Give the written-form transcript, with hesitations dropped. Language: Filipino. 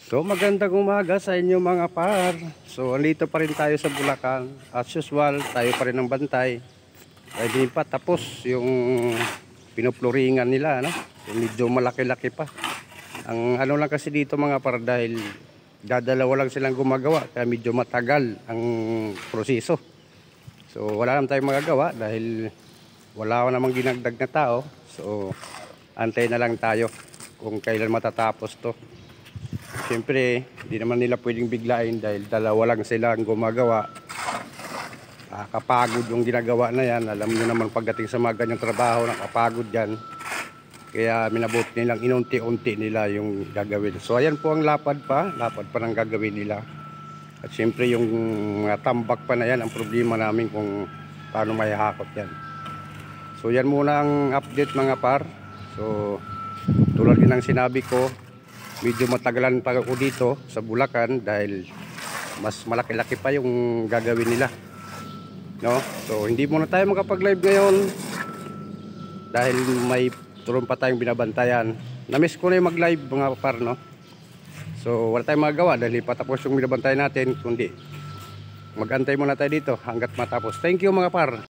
So magandang umaga sa inyo mga par. So andito pa rin tayo sa Bulacan. As usual, tayo pa rin ng bantay. Ay di pa tapos yung pinupluringan nila, no? So, medyo malaki-laki pa. Ang ano lang kasi dito mga par, dahil dadalawa lang silang gumagawa, kaya medyo matagal ang proseso. So wala naman tayong magagawa dahil wala namang ginagdag na tao. So antay na lang tayo kung kailan matatapos to. Siyempre, hindi naman nila pwedeng biglain dahil dalawa lang sila ang gumagawa. Kapagod yung ginagawa na yan. Alam nyo naman pagdating sa mga ganyang trabaho, nakapagod yan. Kaya minabot nilang inunti-unti nila yung gagawin. So ayan po ang lapad pa ng gagawin nila. At siyempre yung mga tambak pa na yan, ang problema namin kung paano mahihakot yan. So yan muna ang update mga par. So tulad din ng sinabi ko, medyo matagalan pa ako dito sa Bulacan dahil mas malaki-laki pa yung gagawin nila, no? So hindi muna tayo makapag-live ngayon dahil may turon pa tayong binabantayan. Na-miss ko na yung mag-live mga par, no? So wala tayong magagawa dahil patapos yung binabantayan natin, kundi mag-antay muna tayo dito hanggat matapos. Thank you mga par.